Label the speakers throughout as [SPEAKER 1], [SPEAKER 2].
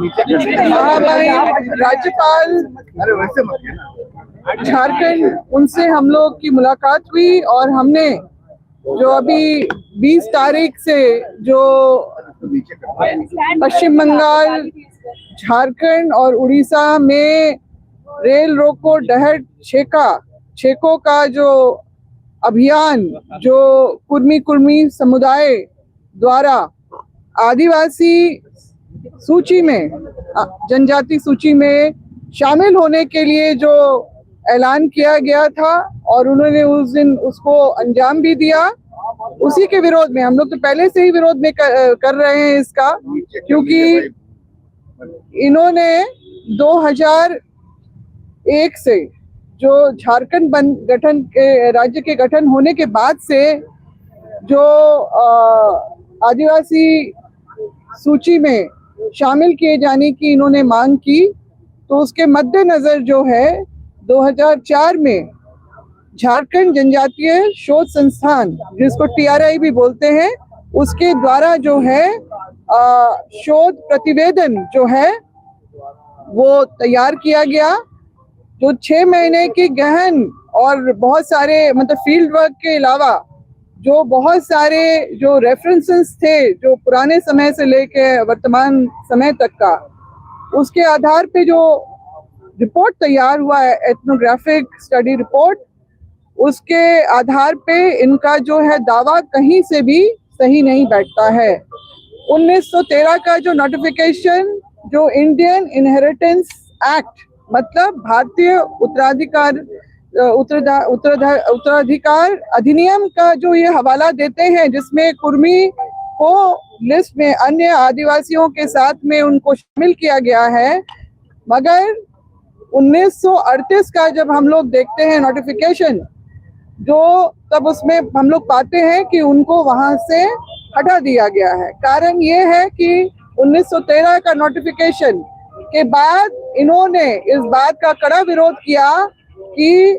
[SPEAKER 1] हाँ भाई, राज्यपाल झारखंड, उनसे हम लोग की मुलाकात हुई और हमने जो अभी 20 तारीख से जो पश्चिम बंगाल, झारखंड और उड़ीसा में रेल रोको डहर छेको का जो अभियान, जो कुर्मी समुदाय द्वारा आदिवासी सूची में, जनजाति सूची में शामिल होने के लिए जो ऐलान किया गया था और उन्होंने उस दिन उसको अंजाम भी दिया, उसी के विरोध में हम लोग तो पहले से ही विरोध में कर रहे हैं इसका, क्योंकि इन्होंने 2001 से जो झारखंड गठन के राज्य के गठन होने के बाद से जो आदिवासी सूची में शामिल किए जाने की इन्होंने मांग की, तो उसके मद्देनजर जो है 2004 में झारखंड जनजातीय शोध संस्थान, जिसको TRI भी बोलते हैं, उसके द्वारा जो है शोध प्रतिवेदन जो है वो तैयार किया गया, जो 6 महीने की गहन और बहुत सारे मतलब फील्ड वर्क के अलावा जो बहुत सारे जो रेफरेंसेस थे जो पुराने समय से लेके वर्तमान समय तक का, उसके आधार पे जो रिपोर्ट तैयार हुआ है, एथनोग्राफिक स्टडी रिपोर्ट, उसके आधार पे इनका जो है दावा कहीं से भी सही नहीं बैठता है। 1913 का जो नोटिफिकेशन, जो इंडियन इनहेरिटेंस एक्ट, मतलब भारतीय उत्तराधिकार अधिनियम का जो ये हवाला देते हैं, जिसमें कुर्मी को लिस्ट में अन्य आदिवासियों के साथ में उनको शामिल किया गया है, मगर 1938 का जब हम लोग देखते हैं नोटिफिकेशन, जो तब उसमें हम लोग पाते हैं कि उनको वहां से हटा दिया गया है। कारण ये है कि 1913 का नोटिफिकेशन के बाद इन्होंने इस बात का कड़ा विरोध किया कि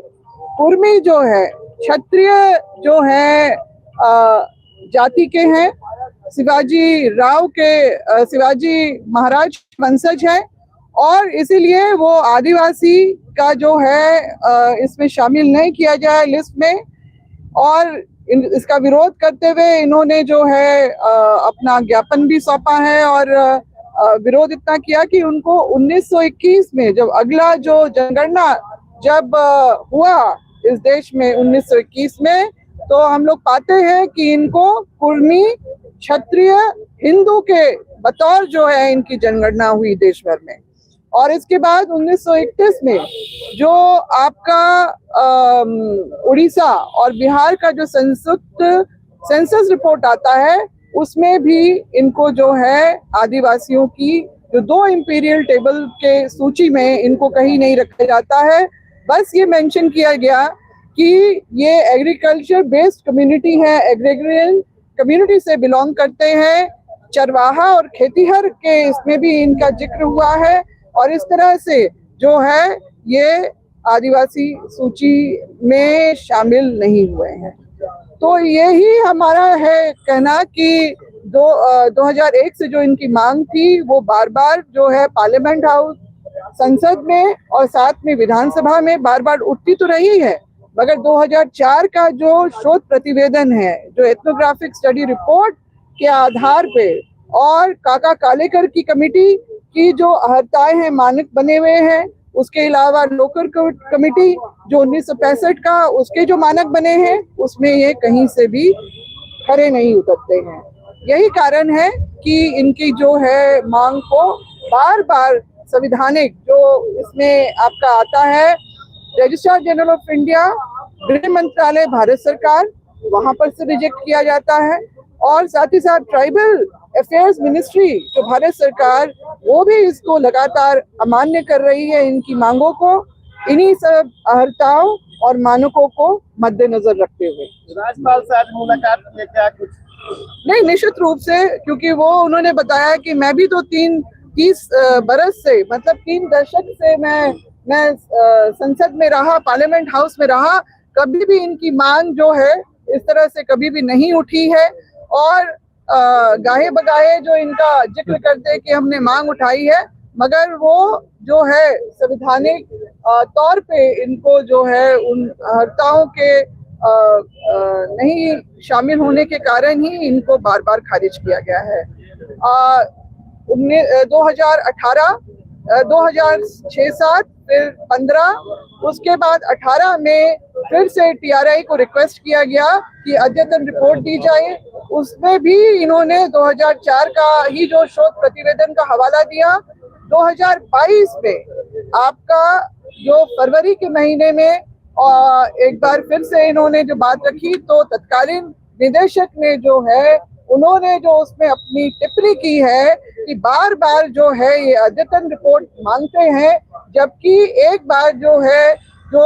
[SPEAKER 1] कुर्मी जो है क्षत्रिय जो है जाति के हैं, शिवाजी महाराज वंशज है, और इसीलिए वो आदिवासी का जो है इसमें शामिल नहीं किया जाए लिस्ट में। और इसका विरोध करते हुए इन्होंने जो है अपना ज्ञापन भी सौंपा है और विरोध इतना किया कि उनको 1921 में जब अगला जो जनगणना जब हुआ इस देश में 1921 में, तो हम लोग पाते हैं कि इनको कुर्मी क्षत्रिय हिंदू के बतौर जो है इनकी जनगणना हुई देश भर में। और इसके बाद 1931 में जो आपका उड़ीसा और बिहार का जो सेंसस रिपोर्ट आता है, उसमें भी इनको जो है आदिवासियों की जो 2 इंपीरियल टेबल के सूची में इनको कहीं नहीं रखा जाता है। बस ये मेंशन किया गया कि ये एग्रीकल्चर बेस्ड कम्युनिटी है, एग्रेरियन कम्युनिटी से बिलोंग करते हैं, चरवाहा और खेतीहर के इसमें भी इनका जिक्र हुआ है, और इस तरह से जो है ये आदिवासी सूची में शामिल नहीं हुए हैं। तो यही हमारा है कहना कि 2001 से जो इनकी मांग थी वो बार बार जो है पार्लियामेंट हाउस, संसद में और साथ में विधानसभा में बार बार उठती तो रही है, मगर 2004 का जो शोध प्रतिवेदन है, जो एथनोग्राफिक स्टडी रिपोर्ट के आधार पे, और काका कालेकर की कमेटी की जो अहर्ताएं हैं, मानक बने हुए हैं, उसके अलावा लोकर कमेटी जो 1965 का उसके जो मानक बने हैं, उसमें ये कहीं से भी खरे नहीं उतरते हैं। यही कारण है कि इनकी जो है मांग को बार बार संविधानिक जो इसमें आपका आता है, रजिस्ट्रार जनरल ऑफ इंडिया, गृह मंत्रालय भारत सरकार, वहां पर से रिजेक्ट किया जाता है, और साथ ही साथ ट्राइबल अफेयर्स मिनिस्ट्री जो भारत सरकार, वो भी इसको लगातार अमान्य कर रही है इनकी मांगों को, इन्हीं सब अहर्ताओं और मानकों को मद्देनजर रखते हुए।
[SPEAKER 2] राज्यपाल साहब मुलाकात में क्या कुछ
[SPEAKER 1] नहीं, निश्चित रूप से, क्योंकि वो उन्होंने बताया कि मैं भी तो 30 बरस से, मतलब 3 दशक से मैं संसद में रहा, पार्लियामेंट हाउस में रहा, कभी भी इनकी मांग जो है इस तरह से कभी भी नहीं उठी है। और गाहे बगाहे जो इनका जिक्र करते कि हमने मांग उठाई है, मगर वो जो है संवैधानिक तौर पे इनको जो है उन हर्ताओं के नहीं शामिल होने के कारण ही इनको बार बार खारिज किया गया है। 2018, 2006-7, फिर 15, उसके बाद 18 में फिर से TRI को रिक्वेस्ट किया गया कि अद्यतन रिपोर्ट दी जाए। उसमें भी इन्होंने 2004 का ही जो शोध प्रतिवेदन का हवाला दिया। 2022 में आपका जो फरवरी के महीने में एक बार फिर से इन्होंने जो बात रखी, तो तत्कालीन निदेशक ने जो है उन्होंने जो उसमें अपनी टिप्पणी की है कि बार बार जो है ये अद्यतन रिपोर्ट मांगते हैं, जबकि एक बार जो है जो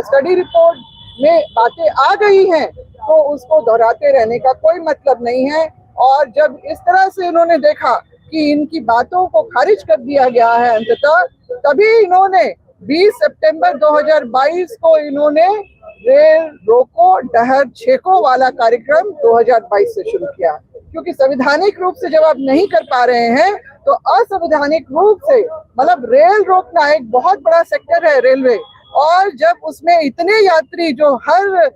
[SPEAKER 1] स्टडी रिपोर्ट में बातें आ गई हैं तो उसको दोहराते रहने का कोई मतलब नहीं है। और जब इस तरह से इन्होंने देखा कि इनकी बातों को खारिज कर दिया गया है अंततः, तभी इन्होंने 20 सितंबर 2022 को इन्होंने रेल रोको डहर छेको वाला कार्यक्रम 2022 से शुरू किया। क्योंकि संवैधानिक रूप से जब आप नहीं कर पा रहे हैं तो असंवैधानिक रूप से, मतलब रेल रोकना एक बहुत बड़ा सेक्टर है रेलवे, और जब उसमें इतने यात्री जो हर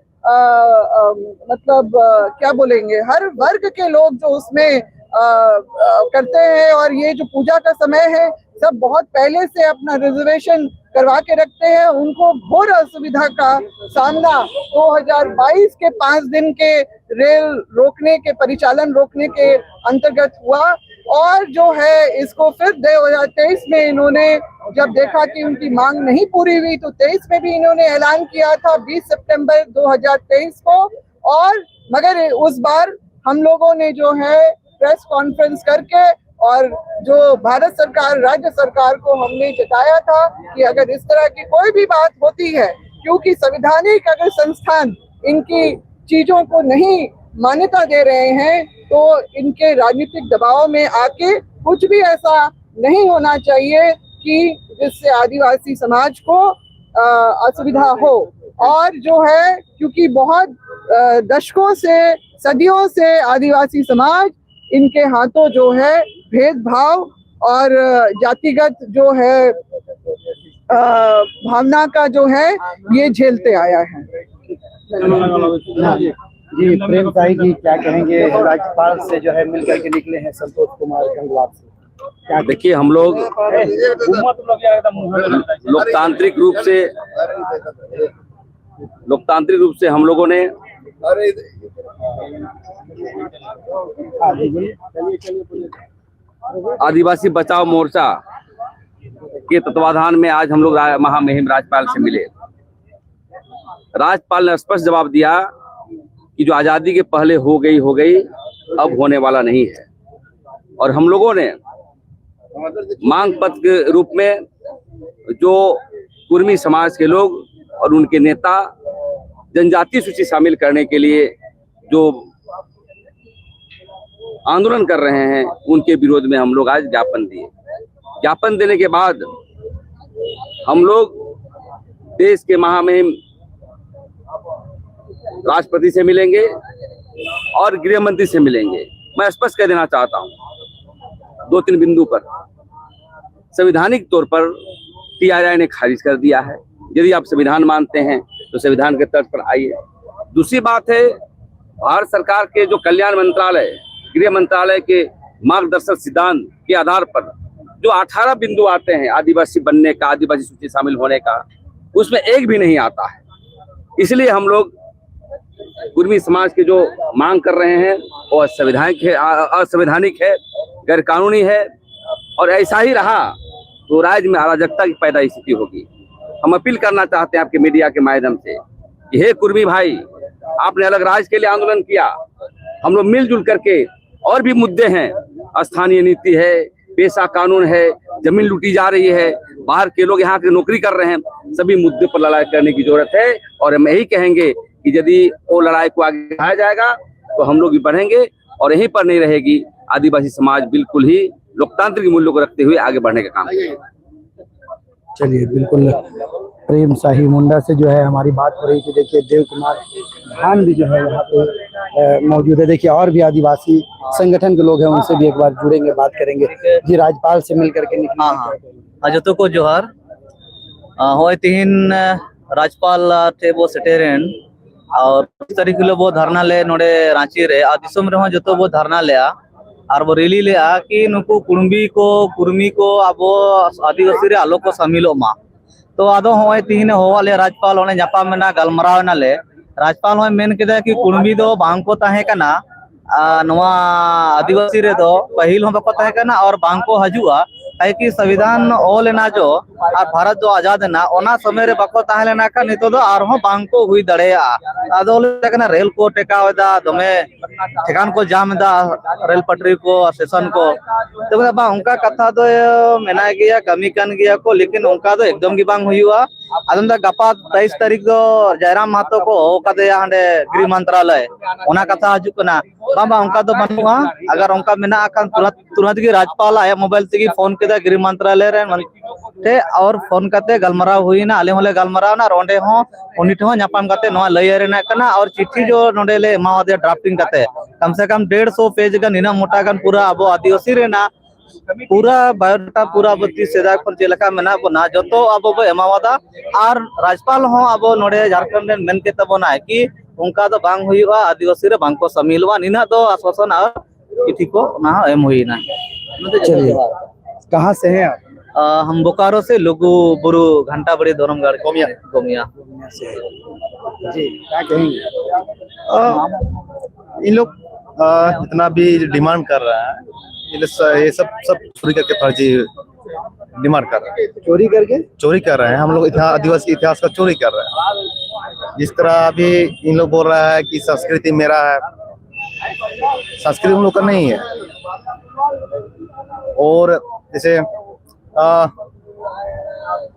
[SPEAKER 1] क्या बोलेंगे, हर वर्ग के लोग जो उसमें करते हैं, और ये जो पूजा का समय है सब बहुत पहले से अपना रिजर्वेशन करवा के रखते हैं, उनको घोर असुविधा का सामना 2022 के 5 दिन के रेल रोकने के, परिचालन रोकने के अंतर्गत हुआ। और जो है इसको फिर 2023 में इन्होंने जब देखा कि उनकी मांग नहीं पूरी हुई तो 23 में भी इन्होंने ऐलान किया था 20 सितंबर 2023 को। और मगर उस बार हम लोगों ने जो है प्रेस कॉन्फ्रेंस करके और जो भारत सरकार, राज्य सरकार को हमने जताया था कि अगर इस तरह की कोई भी बात होती है, क्योंकि संवैधानिक अगर संस्थान इनकी चीजों को नहीं मान्यता दे रहे हैं तो इनके राजनीतिक दबाव में आके कुछ भी ऐसा नहीं होना चाहिए कि जिससे आदिवासी समाज को असुविधा हो। और जो है क्योंकि बहुत दशकों से, सदियों से आदिवासी समाज इनके हाथों जो है भेदभाव और जातिगत जो है भावना का जो है ये झेलते आया है।
[SPEAKER 3] जी प्रेम साही जी, क्या कहेंगे? राज्यपाल से जो है मिलकर के निकले हैं संतोष कुमार गंगवार से, क्या?
[SPEAKER 4] देखिए, हम लोग लोकतांत्रिक रूप से हम लोगों ने आदिवासी बचाओ मोर्चा के तत्वाधान में आज हम लोग महामहिम राज्यपाल से मिले। राज्यपाल ने स्पष्ट जवाब दिया कि जो आजादी के पहले हो गई, अब होने वाला नहीं है। और हम लोगों ने मांग पत्र के रूप में जो कुर्मी समाज के लोग और उनके नेता जनजातीय सूची शामिल करने के लिए जो आंदोलन कर रहे हैं, उनके विरोध में हम लोग आज ज्ञापन दिए। ज्ञापन देने के बाद हम लोग देश के महामहिम राष्ट्रपति से मिलेंगे और गृह मंत्री से मिलेंगे। मैं स्पष्ट कर देना चाहता हूं 2-3 बिंदु पर। संवैधानिक तौर पर TRI ने खारिज कर दिया है। यदि आप संविधान मानते हैं तो संविधान के तर्ज पर आइए। दूसरी बात है, भारत सरकार के जो कल्याण मंत्रालय, गृह मंत्रालय के मार्गदर्शक सिद्धांत के आधार पर जो 18 बिंदु आते हैं आदिवासी बनने का, आदिवासी सूची शामिल होने का, उसमें एक भी नहीं आता है। इसलिए हम लोग कुर्मी समाज के जो मांग कर रहे हैं वो असंवैधानिक है, गैर कानूनी है, और ऐसा ही रहा तो राज्य में अराजकता की पैदा स्थिति होगी। हम अपील करना चाहते हैं आपके मीडिया के माध्यम से कि हे कुर्मी भाई, आपने अलग राज्य के लिए आंदोलन किया, हम लोग मिलजुल करके, और भी मुद्दे हैं, स्थानीय नीति है, पेशा कानून है, जमीन लूटी जा रही है, बाहर के लोग यहाँ के नौकरी कर रहे हैं, सभी मुद्दे पर लड़ाई करने की जरूरत है। और हम यही कहेंगे कि यदि वो लड़ाई को आगे बढ़ाया जाएगा तो हम लोग भी बढ़ेंगे, और यहीं पर नहीं रहेगी। आदिवासी समाज बिल्कुल ही लोकतांत्रिक मूल्यों को रखते हुए आगे बढ़ने का काम करेगा।
[SPEAKER 3] चलिए, बिल्कुल प्रेम साही मुंडा से जो है हमारी बात हो रही थी। देखिए, देव कुमार धान भी जो है यहाँ पे मौजूद है। देखिए और भी आदिवासी संगठन के लोग हैं, उनसे भी एक बार जुड़ेंगे, बात करेंगे। जी, राज्यपाल से मिल करके निकले।
[SPEAKER 5] हाँ जो को जोहार होय तीन राज्यपाल थे वो सेटेरेन और तारीख हिलो वो धरना ले नोडे रांची रे आ दिसम रे जो तो वो धरना ले और वो रैली ले कि नुकु कुर्मी को अब आदिवासी रे आलो को शामिलो मा तो आदो होय तीन होवाले राज्यपाल होने जापा मेना गलमराव ना ले राज्यपाल होय मेन केदा कि कुर्मी दो बांग को ताहे कना नवा आदिवासी रे दो पहिल हो बको ताहे कना और बांग को हजुआ कि संविधान ओल ना जो और भारत जो आजाद ना ओना समय रे बको ताहे लेना का नितो दो और हो बांग को हुई दड़ेया आदो लेकना रेल को टेकावदा दमे ठिकान को जाम दा रेल पटरी को स्टेशन को तो बा उनका कथा दो मेना गया कमी कन गया को लेकिन उनका तो एकदम की बांग हुआ आदम दा गपा 23 तारीख दो जयराम महतो को कदे हांडे गृह मंत्रालय ओना कथा हजु कना बाबा उनका तो बनुआ अगर उनका मेना अकन तुरंत की राज्यपाल आया मोबाइल से फोन के गृह मंत्रालय रे और फोन करते गलमराव हुई ना आले होले गलमराव ना रोंडे हो उन्हीं ठो नापाम करते नवा लय रे ना कना और चिट्ठी जो नोडे ले मावादे ड्राफ्टिंग करते कम से कम 150 पेज का निना मोटा गन पूरा अब आदिवासी रे ना पूरा बायोडाटा पूरा बत्ती सेदा पर जेलका मेना बना जो तो अब एमावादा और राज्यपाल हो अब नोडे झारखंड मेन के तबना है कि उनका तो बांग हुआ आदिवासी रे बांग को शामिलवा निना तो आश्वासन और चिट्ठी को ना एम हुई ना।
[SPEAKER 3] चलिए, कहाँ से हैं आप?
[SPEAKER 5] हम बोकारो से लोगो बुरु घंटा बड़ी दोरमगढ़ गोमिया
[SPEAKER 3] जी, क्या कहेंगे?
[SPEAKER 2] इन लोग जितना भी डिमांड कर रहा है ये सब चोरी करके फर्जी डिमांड कर रहे हैं। चोरी कर रहे हैं। हम लोग आदिवासी इतिहास का चोरी कर रहे हैं। जिस तरह अभी इन लोग बोल रहा है कि संस्कृति मेरा है, संस्कृति हम लोग का नहीं है। और जैसे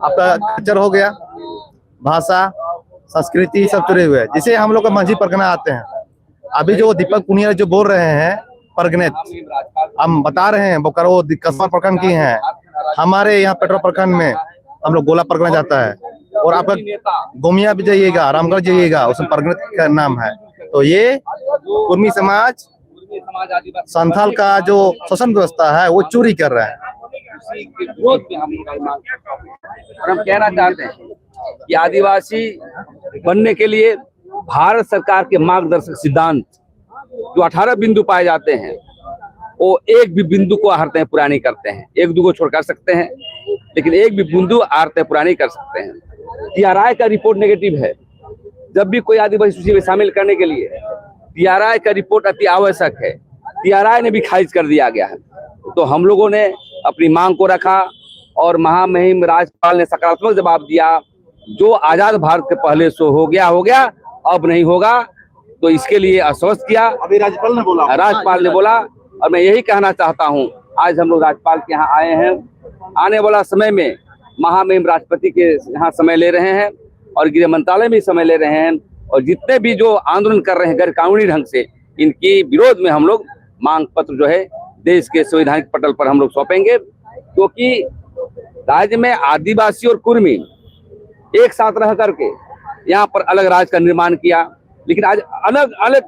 [SPEAKER 2] आपका कल्चर हो गया, भाषा, संस्कृति सब चुरे हुए हैं। जिसे हम लोग का माझी परगना आते हैं। अभी जो दीपक पुनिया जो बोल रहे हैं परगनेत, हम बता रहे हैं बोकारो कस्बा प्रखंड की हैं। हमारे यहाँ पेट्रोल प्रखंड में हम लोग गोला परगना जाता है और आपका गोमिया भी जाइएगा, रामगढ़ जाइएगा, उसमें परगनेत का नाम है। तो ये कुर्मी समाज संथाल का जो शासन व्यवस्था है वो चोरी कर रहा है।
[SPEAKER 4] और हम कहना चाहते हैं कि आदिवासी बनने के लिए भारत सरकार के मार्गदर्शक सिद्धांत जो 18 बिंदु पाए जाते हैं वो एक भी बिंदु को आहरते पूरा नहीं करते हैं। एक दो को छोड़ कर सकते हैं लेकिन एक भी बिंदु आहरते पूरा नहीं कर सकते हैं। टीआरआई का रिपोर्ट नेगेटिव है। जब भी कोई आदिवासी सूची में शामिल करने के लिए टीआरआई का रिपोर्ट अति आवश्यक है। टीआरआई ने भी खारिज कर दिया गया है। तो हम लोगों ने अपनी मांग को रखा और महामहिम राज्यपाल ने सकारात्मक जवाब दिया। जो आजाद भारत के पहले सो हो गया, अब नहीं होगा। तो इसके लिए आश्वस्त किया।
[SPEAKER 2] अभी राज्यपाल ने बोला
[SPEAKER 4] और मैं यही कहना चाहता हूं, आज हम लोग राज्यपाल के यहाँ आए हैं। आने वाला समय में महामहिम राष्ट्रपति के यहाँ समय ले रहे हैं और गृह मंत्रालय में समय ले रहे हैं। और जितने भी जो आंदोलन कर रहे हैं गैर कानूनी ढंग से, इनकी विरोध में हम लोग मांग पत्र जो है देश के संवैधानिक पटल पर हम लोग सौंपेंगे। क्योंकि राज्य में आदिवासी और कुर्मी एक साथ रह करके यहाँ पर अलग राज्य का निर्माण किया, लेकिन आज अलग अलग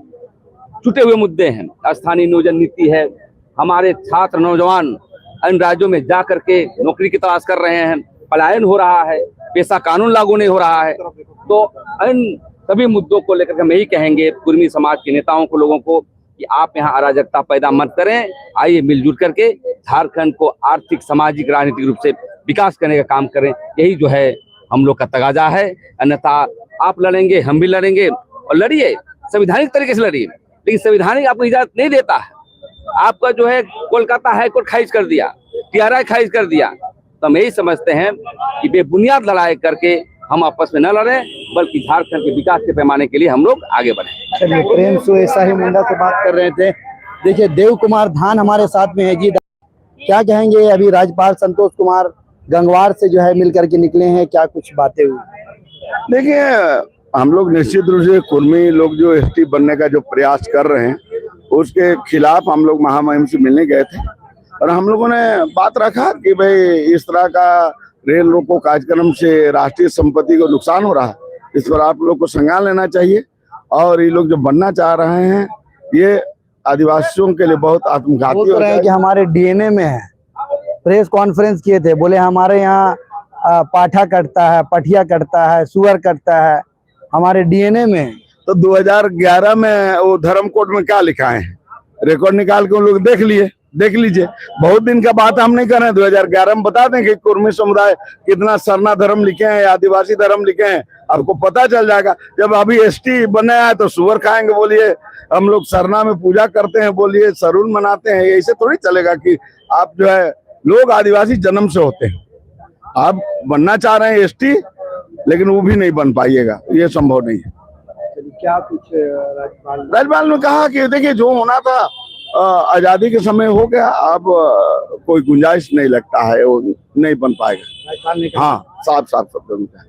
[SPEAKER 4] छुटे हुए मुद्दे हैं। स्थानीय नियोजन नीति है, हमारे छात्र नौजवान अन्य राज्यों में जा करके नौकरी की तलाश कर रहे हैं, पलायन हो रहा है, पेशा कानून लागू नहीं हो रहा है। तो इन सभी मुद्दों को लेकर हम यही कहेंगे कुर्मी समाज के नेताओं को, लोगों को, कि आप यहाँ अराजकता पैदा मत करें। आइए मिलजुल करके झारखंड को आर्थिक, सामाजिक, राजनीतिक रूप से विकास करने का काम करें। यही जो है हम लोग का तगाजा है। अन्यथा आप लड़ेंगे, हम भी लड़ेंगे। और लड़िए, संवैधानिक तरीके से लड़िए, लेकिन संवैधानिक आपको इजाजत नहीं देता है। आपका जो है कोलकाता हाईकोर्ट खारिज कर दिया, टीआरआई खारिज कर दिया। तो हम यही समझते हैं कि बेबुनियाद लड़ाई करके हम आपस में न लड़ें, बल्कि झारखंड के विकास के पैमाने के लिए हम लोग आगे बढ़ें।
[SPEAKER 3] चलिए, प्रेम से ऐसा ही मुंडा से बात कर रहे थे। देखिए, देव कुमार धान हमारे साथ में है। जी, क्या कहेंगे? अभी राज्यपाल संतोष कुमार गंगवार से जो है मिलकर के निकले हैं, क्या कुछ बातें हुई?
[SPEAKER 6] देखिए, हम लोग निश्चित रूप से कुर्मी लोग जो एसटी बनने का जो प्रयास कर रहे हैं उसके खिलाफ हम लोग महामहिम से मिलने गए थे और हम लोगों ने बात रखा कि भाई इस तरह का रेल रोको कार्यक्रम से राष्ट्रीय संपत्ति को नुकसान हो रहा है। इस पर आप लोग को संज्ञान लेना चाहिए और ये लोग जो बनना चाह रहे हैं ये आदिवासियों के लिए बहुत आत्मघाती
[SPEAKER 3] बोल तो
[SPEAKER 6] होता
[SPEAKER 3] रहे हैं
[SPEAKER 6] है।
[SPEAKER 3] कि हमारे डीएनए में है। प्रेस कॉन्फ्रेंस किए थे, बोले हमारे यहाँ पाठा कटता है, पठिया कटता है, सुअर कटता है, हमारे डीएनए में है।
[SPEAKER 6] तो 2011 में वो धर्म कोड में क्या लिखा है, रिकॉर्ड निकाल के उन लोग देख लीजिए। बहुत दिन का बात हम नहीं कर रहे हैं। 2011 में बता दें कि कुर्मी समुदाय कितना सरना धर्म लिखे हैं, आदिवासी धर्म लिखे हैं, आपको पता चल जाएगा। जब अभी एसटी बने हैं तो सुअर खाएंगे बोलिए, हम लोग सरना में पूजा करते हैं बोलिए, सरुल मनाते हैं, ऐसे थोड़ी चलेगा कि आप जो है, लोग आदिवासी जन्म से होते हैं। आप बनना चाह रहे हैं एसटी, लेकिन वो भी नहीं बन पाइएगा, ये संभव नहीं है।
[SPEAKER 3] क्या कुछ
[SPEAKER 6] राज्यपाल ने कहा कि देखिए जो होना था आजादी के समय हो गया, अब कोई गुंजाइश नहीं लगता है, वो नहीं बन पाएगा।
[SPEAKER 3] राज्यपाल ने
[SPEAKER 6] हाँ, साफ शब्दों में कहा।